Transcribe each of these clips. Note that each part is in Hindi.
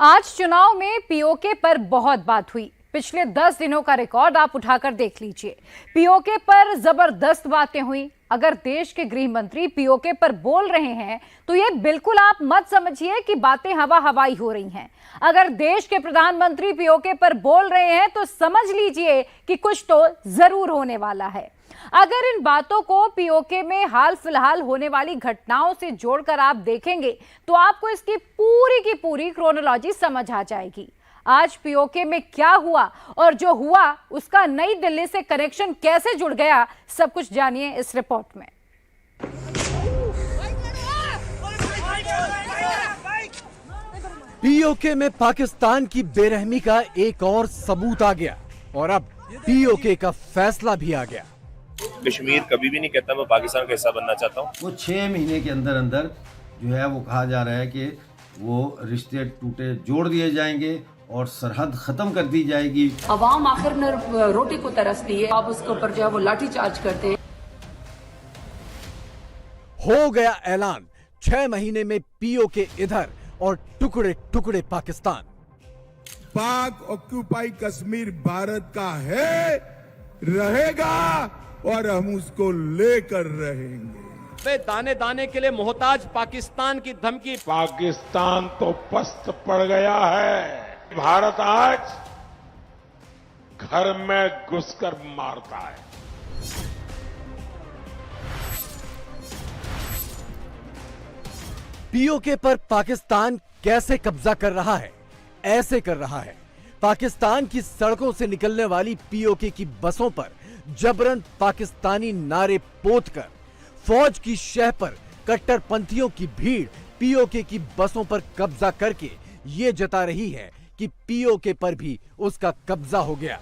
आज चुनाव में पीओके पर बहुत बात हुई। पिछले 10 दिनों का रिकॉर्ड आप उठाकर देख लीजिए। पीओके पर जबरदस्त बातें हुई। अगर देश के गृह मंत्री पीओके पर बोल रहे हैं तो ये बिल्कुल आप मत समझिए कि बातें हवा हवाई हो रही हैं। अगर देश के प्रधानमंत्री पीओके पर बोल रहे हैं तो समझ लीजिए कि कुछ तो जरूर होने वाला है। अगर इन बातों को पीओके में हाल फिलहाल होने वाली घटनाओं से जोड़कर आप देखेंगे तो आपको इसकी की पूरी क्रोनोलॉजी समझ आ जाएगी। आज पीओके में क्या हुआ और जो हुआ उसका नई दिल्ली से कनेक्शन कैसे जुड़ गया, सब कुछ जानिए इस रिपोर्ट में। पीओके में पाकिस्तान की बेरहमी का एक और सबूत आ गया और अब पीओके का फैसला भी आ गया। कश्मीर कभी भी नहीं कहता मैं पाकिस्तान का हिस्सा बनना चाहता हूँ। वो 6 महीने के अंदर अंदर जो है वो कहा जा रहा है कि वो रिश्ते टूटे जोड़ दिए जाएंगे और सरहद खत्म कर दी जाएगी। अवाम आखिर में रोटी को तरसती है, आप उसके ऊपर जो है वो लाठी चार्ज करते हैं। हो गया ऐलान, 6 महीने में पीओके इधर और टुकड़े टुकड़े पाकिस्तान। पाक ऑक्यूपाई कश्मीर भारत का है, रहेगा और हम उसको लेकर रहेंगे। वे दाने दाने के लिए मोहताज पाकिस्तान की धमकी। पाकिस्तान तो पस्त पड़ गया है। भारत आज घर में घुसकर मारता है। पीओके पर पाकिस्तान कैसे कब्जा कर रहा है? ऐसे कर रहा है। पाकिस्तान की सड़कों से निकलने वाली पीओके की बसों पर जबरन पाकिस्तानी नारे पोतकर फौज की शह पर कट्टरपंथियों की भीड़ पीओके की बसों पर कब्जा करके ये जता रही है कि पीओके पर भी उसका कब्जा हो गया।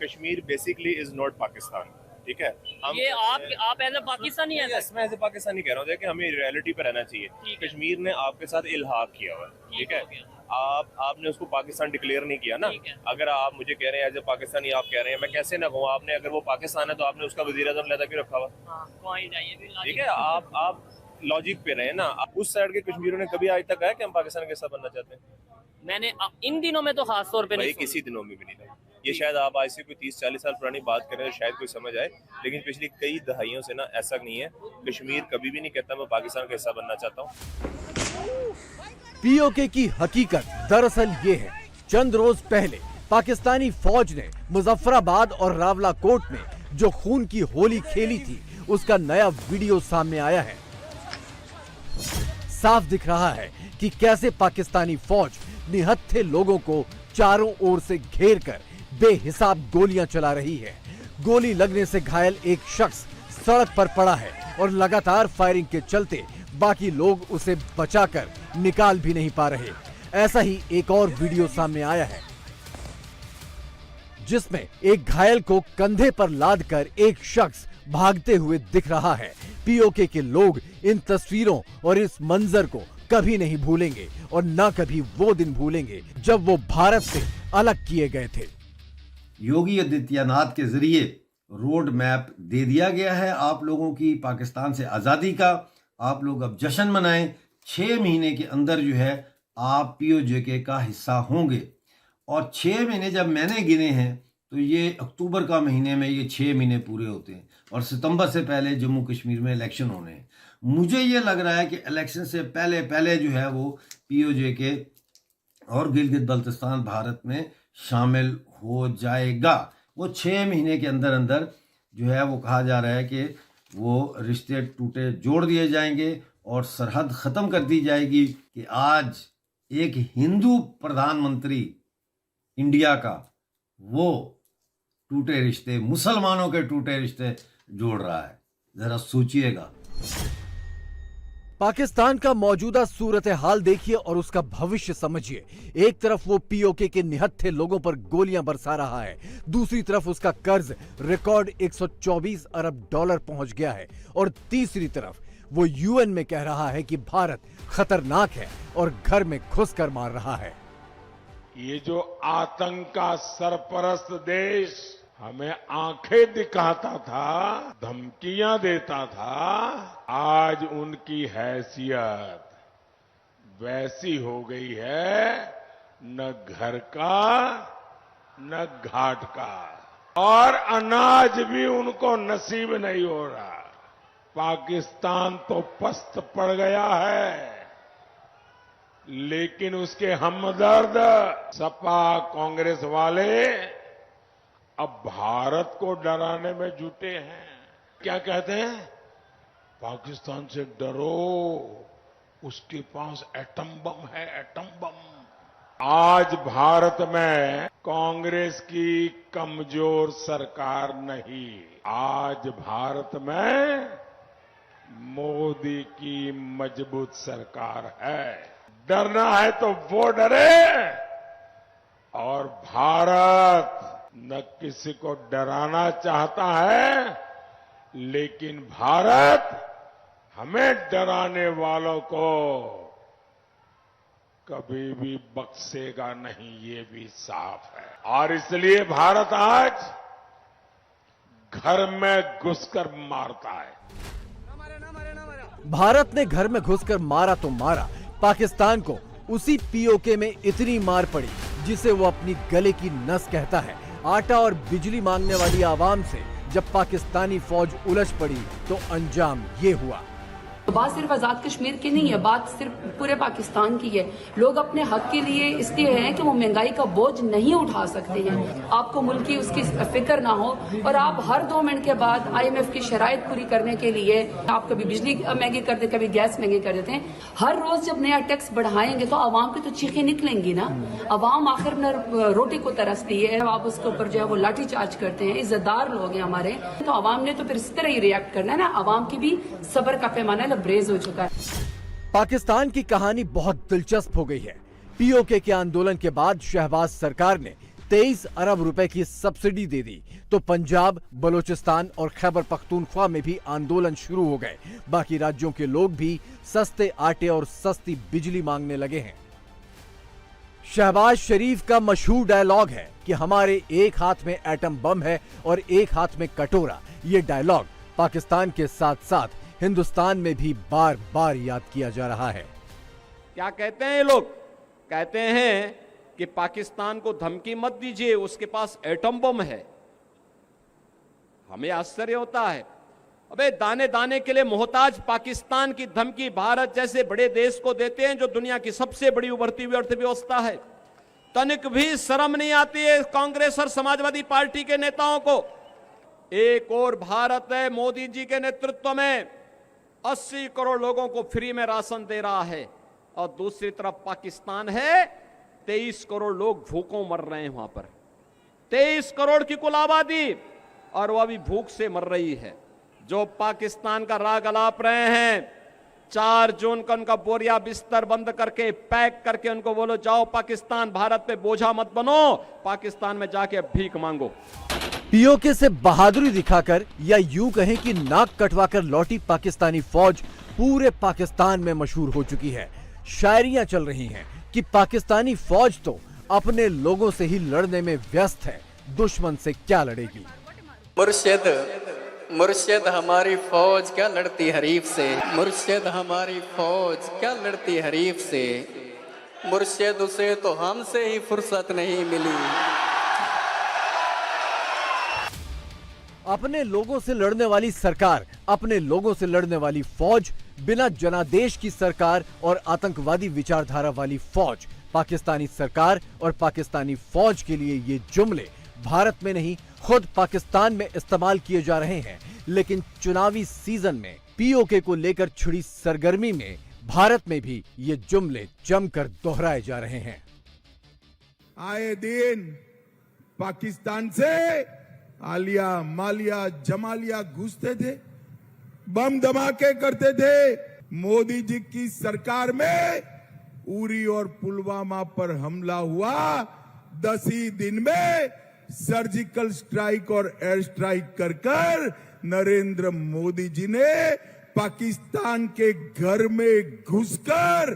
Kashmir basically is not Pakistan, ठीक है। ये आप एज ए पाकिस्तानी है? मैं एज ए पाकिस्तानी कह रहा हूँ कि हमें रियलिटी पे रहना चाहिए। कश्मीर ने आपके साथ इल्हाक किया हुआ है, ठीक है। आपने उसको पाकिस्तान डिक्लेयर नहीं किया ना। अगर आप मुझे कह रहे हैं एज ए पाकिस्तानी, आप कह रहे हैं, मैं कैसे ना कहूँ, आपने अगर वो पाकिस्तान है तो आपने उसका वज़ीर-ए-आज़म लहदा क्यों रखा हुआ? ठीक है, आप लॉजिक पे रहे ना। उस साइड के कश्मीरियों ने कभी आज तक कहा कि हम पाकिस्तान के साथ बनना चाहते हैं? मैंने इन दिनों में तो खास तौर पे नहीं, किसी दिनों में भी नहीं था। ये शायद आप आज से कोई 30-40 साल पुरानी बात करें तो शायद कोई समझ आए, लेकिन पिछली कई दहाइयों से ना ऐसा नहीं है। कश्मीर कभी भी नहीं कहता मैं पाकिस्तान का हिस्सा बनना चाहता हूँ। पीओके की हकीकत दरअसल ये है, चंद रोज पहले पाकिस्तानी फौज ने मुजफ्फराबाद और रावलाकोट में जो खून की होली खेली थी उसका नया वीडियो सामने आया है। साफ दिख रहा है कि कैसे पाकिस्तानी फौज निहत्थे लोगों को चारों ओर से घेर कर बेहिसाब गोलियां चला रही है। गोली लगने से घायल एक शख्स सड़क पर पड़ा है और लगातार फायरिंग के चलते बाकी लोग उसे बचाकर निकाल भी नहीं पा रहे। ऐसा ही एक और वीडियो सामने आया है जिसमें एक घायल को कंधे पर लादकर एक शख्स भागते हुए दिख रहा है। पीओके के लोग इन तस्वीरों और इस मंजर को कभी नहीं भूलेंगे और ना कभी वो दिन भूलेंगे जब वो भारत से अलग किए गए थे। योगी आदित्यनाथ के जरिए रोड मैप दे दिया गया है आप लोगों की पाकिस्तान से आज़ादी का। आप लोग अब जश्न मनाएं। 6 महीने के अंदर जो है आप पीओके का हिस्सा होंगे और 6 महीने जब मैंने गिने हैं तो ये अक्टूबर का महीने में ये 6 महीने पूरे होते हैं और सितंबर से पहले जम्मू कश्मीर में इलेक्शन होने हैं। मुझे ये लग रहा है कि इलेक्शन से पहले पहले जो है वो पीओके और गिलगित बल्तिस्तान भारत में शामिल हो जाएगा। वो 6 महीने के अंदर अंदर जो है वो कहा जा रहा है कि वो रिश्ते टूटे जोड़ दिए जाएंगे और सरहद खत्म कर दी जाएगी कि आज एक हिंदू प्रधानमंत्री इंडिया का वो टूटे रिश्ते, मुसलमानों के टूटे रिश्ते जोड़ रहा है। जरा सोचिएगा। पाकिस्तान का मौजूदा सूरत हाल देखिए और उसका भविष्य समझिए। एक तरफ वो पीओके के निहत्थे लोगों पर गोलियां बरसा रहा है, दूसरी तरफ उसका कर्ज रिकॉर्ड 124 अरब डॉलर पहुंच गया है और तीसरी तरफ वो यूएन में कह रहा है कि भारत खतरनाक है और घर में घुसकर मार रहा है। ये जो आतंक का सरपरस्त देश हमें आंखें दिखाता था, धमकियां देता था, आज उनकी हैसियत वैसी हो गई है, न घर का न घाट का, और अनाज भी उनको नसीब नहीं हो रहा। पाकिस्तान तो पस्त पड़ गया है, लेकिन उसके हमदर्द सपा कांग्रेस वाले अब भारत को डराने में जुटे हैं। क्या कहते हैं? पाकिस्तान से डरो, उसके पास एटम बम है, एटम बम। आज भारत में कांग्रेस की कमजोर सरकार नहीं, आज भारत में मोदी की मजबूत सरकार है। डरना है तो वो डरे, और भारत न किसी को डराना चाहता है, लेकिन भारत हमें डराने वालों को कभी भी बख्शेगा नहीं, ये भी साफ है। और इसलिए भारत आज घर में घुसकर मारता है। भारत ने घर में घुसकर मारा तो मारा, पाकिस्तान को उसी पीओके में इतनी मार पड़ी जिसे वो अपनी गले की नस कहता है। आटा और बिजली मांगने वाली आवाम से जब पाकिस्तानी फौज उलझ पड़ी तो अंजाम ये हुआ। बात सिर्फ आजाद कश्मीर की नहीं है, बात सिर्फ पूरे पाकिस्तान की है। लोग अपने हक के लिए इसलिए हैं कि वो महंगाई का बोझ नहीं उठा सकते हैं। आपको मुल्क की उसकी फिक्र ना हो, और आप हर 2 मिनट के बाद IMF की शराइत पूरी करने के लिए आप कभी बिजली महंगी कर देते, कभी गैस महंगी कर देते हैं। हर रोज जब नया टैक्स बढ़ाएंगे तो आवाम की तो चीखें निकलेंगी ना। आवाम आखिर में रोटी को तरसती है, आप उसके ऊपर जो है वो लाठी चार्ज करते हैं। इज्जतदार लोग हैं हमारे, तो आवाम ने तो फिर इस तरह ही रिएक्ट करना है ना। आवाम की भी सब्र का पैमाना ब्रेज हो चुका है। पाकिस्तान की कहानी बहुत दिलचस्प हो गई है। पीओके के आंदोलन के बाद शहबाज सरकार ने 23 अरब रुपए की सब्सिडी दे दी, तो पंजाब, बलूचिस्तान और खैबर पख्तूनख्वा में भी आंदोलन शुरू हो गए। बाकी राज्यों के लोग भी सस्ते आटे और सस्ती बिजली मांगने लगे हैं। शहबाज शरीफ का मशहूर डायलॉग है कि हमारे एक हाथ में एटम बम है और एक हाथ में कटोरा। ये डायलॉग पाकिस्तान के साथ साथ हिंदुस्तान में भी बार बार याद किया जा रहा है। क्या कहते हैं ये लोग? कहते हैं कि पाकिस्तान को धमकी मत दीजिए, उसके पास एटम बम है। हमें आश्चर्य होता है, अबे दाने दाने के लिए मोहताज पाकिस्तान की धमकी भारत जैसे बड़े देश को देते हैं, जो दुनिया की सबसे बड़ी उभरती हुई अर्थव्यवस्था है। तनिक भी शर्म नहीं आती है कांग्रेस और समाजवादी पार्टी के नेताओं को। एक और भारत है मोदी जी के नेतृत्व में 80 करोड़ लोगों को फ्री में राशन दे रहा है, और दूसरी तरफ पाकिस्तान है 23 करोड़ लोग भूखों मर रहे हैं वहां पर। 23 करोड़ की कुल आबादी, और वो अभी भूख से मर रही है। जो पाकिस्तान का राग अलाप रहे हैं, 4 जून का उनका बोरिया बिस्तर बंद करके पैक करके उनको बोलो जाओ पाकिस्तान, भारत पे बोझा मत बनो, पाकिस्तान में जाके भीख मांगो। पीओके से बहादुरी दिखाकर या यूं कहें कि नाक कटवाकर लौटी पाकिस्तानी फौज पूरे पाकिस्तान में मशहूर हो चुकी है। शायरियां चल रही हैं कि पाकिस्तानी फौज तो अपने लोगों से ही लड़ने में व्यस्त है, दुश्मन से क्या लड़ेगी। मुर्शिद हमारी फौज क्या लड़ती हरीफ से, मुर्शिद हमारी फौज क्या लड़ती हरीफ से, मुर्शिद उसे तो हमसे ही फुर्सत नहीं मिली। अपने लोगों से लड़ने वाली सरकार, अपने लोगों से लड़ने वाली फौज, बिना जनादेश की सरकार और आतंकवादी विचारधारा वाली फौज। पाकिस्तानी सरकार और पाकिस्तानी फौज के लिए ये जुमले भारत में नहीं, खुद पाकिस्तान में इस्तेमाल किए जा रहे हैं। लेकिन चुनावी सीजन में पीओके को लेकर छिड़ी सरगर्मी में भारत में भी ये जुमले जमकर दोहराए जा रहे हैं। आए दिन पाकिस्तान से आलिया, मालिया, जमालिया घुसते थे, बम धमाके करते थे। मोदी जी की सरकार में उरी और पुलवामा पर हमला हुआ, 10 ही दिन में सर्जिकल स्ट्राइक और एयर स्ट्राइक कर नरेंद्र मोदी जी ने पाकिस्तान के घर में घुसकर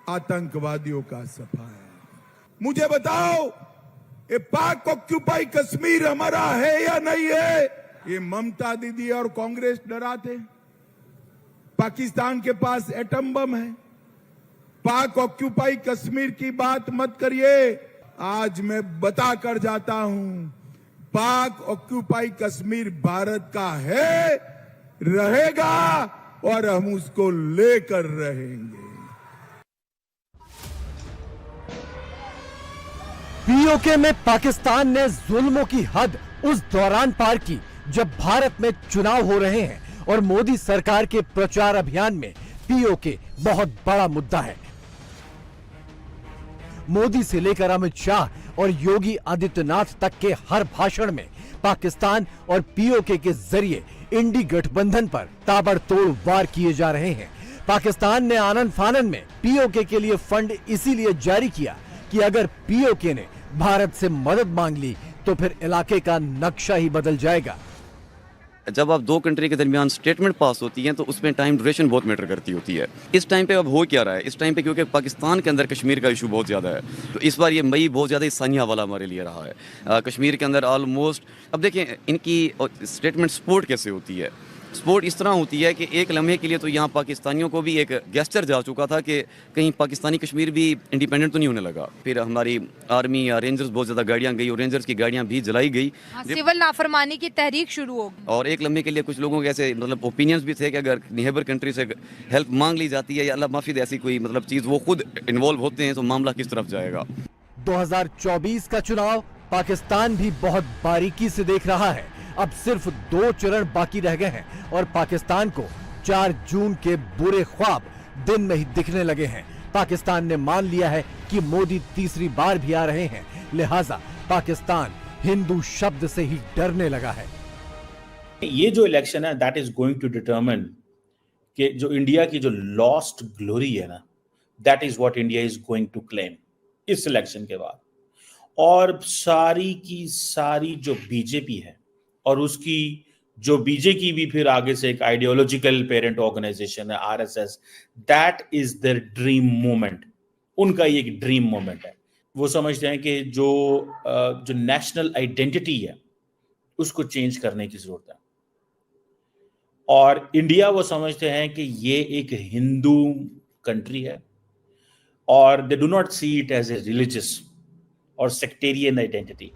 आतंकवादियों का सफाया। मुझे बताओ, ये पाक ऑक्यूपाई कश्मीर हमारा है या नहीं है? ये ममता दीदी और कांग्रेस डराते। पाकिस्तान के पास एटम बम है, पाक ऑक्यूपाई कश्मीर की बात मत करिए। आज मैं बता कर जाता हूं, पाक ऑक्यूपाई कश्मीर भारत का है, रहेगा और हम उसको लेकर रहेंगे। पीओके में पाकिस्तान ने जुल्मों की हद उस दौरान पार की जब भारत में चुनाव हो रहे हैं और मोदी सरकार के प्रचार अभियान में पीओके बहुत बड़ा मुद्दा है। मोदी से लेकर अमित शाह और योगी आदित्यनाथ तक के हर भाषण में पाकिस्तान और पीओके के जरिए इंडी गठबंधन पर ताबड़तोड़ वार किए जा रहे हैं। पाकिस्तान ने आनन फानन में पीओके के लिए फंड इसीलिए जारी किया कि अगर पीओके ने भारत से मदद मांग ली तो फिर इलाके का नक्शा ही बदल जाएगा। जब आप दो कंट्री के दरमियान स्टेटमेंट पास होती है तो उसमें टाइम ड्यूरेशन बहुत मैटर करती होती है। इस टाइम पे अब हो क्या रहा है, इस टाइम पे क्योंकि पाकिस्तान के अंदर कश्मीर का इशू बहुत ज़्यादा है, तो इस बार ये मई बहुत ज़्यादा सानिया वाला हमारे लिए रहा है। कश्मीर के अंदर ऑलमोस्ट अब देखें इनकी स्टेटमेंट सपोर्ट कैसे होती है। सपोर्ट इस तरह होती है कि एक लम्हे के लिए तो यहाँ पाकिस्तानियों को भी एक गेस्चर जा चुका था कि कहीं पाकिस्तानी कश्मीर भी इंडिपेंडेंट तो नहीं होने लगा। फिर हमारी आर्मी या रेंजर्स बहुत ज़्यादा गाड़ियाँ गई और रेंजर्स की गाड़ियाँ भी जलाई गई। सिविल नाफरमानी की तहरीक शुरू होगी और एक लम्हे के लिए कुछ लोगों के ऐसे मतलब ओपिनियंस भी थे कि अगर नेबर कंट्री से हेल्प मांग ली जाती है या अल्लाह माफी ऐसी कोई मतलब चीज़ वो खुद इन्वॉल्व होते हैं तो मामला किस तरफ जाएगा। 2024 का चुनाव पाकिस्तान भी बहुत बारीकी से देख रहा है। अब सिर्फ 2 चरण बाकी रह गए हैं और पाकिस्तान को 4 जून के बुरे ख्वाब दिन में ही दिखने लगे हैं। पाकिस्तान ने मान लिया है कि मोदी तीसरी बार भी आ रहे हैं, लिहाजा पाकिस्तान हिंदू शब्द से ही डरने लगा है। ये जो इलेक्शन है that is going to determine कि जो इंडिया की जो लॉस्ट ग्लोरी है ना, that is what India is going to claim इस इलेक्शन के बाद। और सारी की सारी जो बीजेपी है और उसकी जो बीजे की भी फिर आगे से एक आइडियोलॉजिकल पेरेंट ऑर्गेनाइजेशन है RSS, that is their dream moment. उनका ये एक ड्रीम मोमेंट है। वो समझते हैं कि जो नेशनल आइडेंटिटी है उसको चेंज करने की जरूरत है। और इंडिया वो समझते हैं कि ये एक हिंदू कंट्री है और they do not see it as a religious और सेक्टेरियन आइडेंटिटी।